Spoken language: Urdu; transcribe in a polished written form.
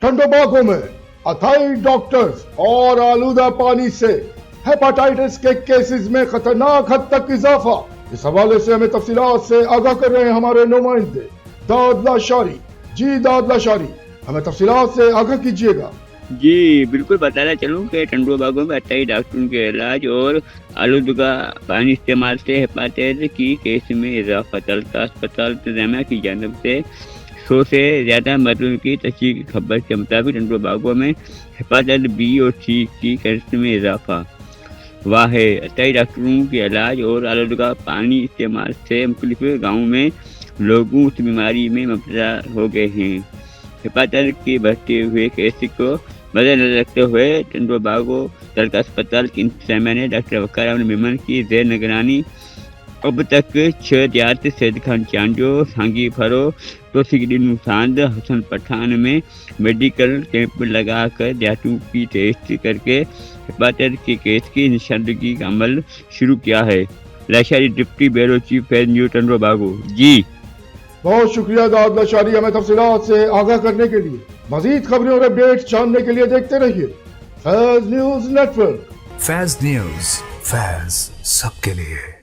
ٹھنڈے باغوں میں اتھائی ڈاکٹرز اور آلودہ پانی سے ہیپاٹائٹس کے کیسز میں خطرناک حد تک اضافہ. اس حوالے سے ہمیں تفصیلات سے آگاہ کر رہے ہیں ہمارے نمائندے دادلہ شاری. جی دادلہ شاری، ہمیں تفصیلات سے آگاہ کیجیے گا. جی بالکل بتانا چلوں کہ ٹھنڈو باغوں میں اتھائی ڈاکٹروں کے علاج اور آلودگا پانی استعمال سے ہیپاٹائٹس کی کیس میں اضافہ. تلکا اسپتال انتظامیہ کی جانب سے 100 سے زیادہ مریضوں کی تصدیق کی خبر کے مطابق ٹھنڈو باغوں میں ہیپاٹائٹس بی اور سی کی کیس میں اضافہ ہوا ہے. اتھائی ڈاکٹروں کے علاج اور آلودگا پانی استعمال سے مختلف گاؤں میں لوگوں اس بیماری میں مبتلا ہو گئے ہیں. ہیپاٹائٹس کے بڑھتے ہوئے کیس کو مد نظر رکھتے ہوئے ٹھنڈو باغوں تلکا اسپتال کی انتظامیہ نے ڈاکٹر وقار احمد میمن کی زیر نگرانی اب تک 6 دیہات سید خان چانجو، سانگی پھرو، توسیق نوساند، حسن پٹھان میں میڈیکل کیمپ لگا کر دیہاتوں کی ٹیسٹ کر کے ہیپاٹائٹس کے کیس کی نشاندہی کا عمل شروع کیا ہے. لاشاری ڈپٹی بیورو چیف فیض نیو ٹھنڈو باغوں. جی بہت شکریہ دادلہ شاری، ہمیں تفصیلات سے آگاہ کرنے کے لیے. مزید خبریں اور اپڈیٹس جاننے کے لیے دیکھتے رہیے فیض نیوز نیٹ ورک. فیض نیوز، فیض سب کے لیے.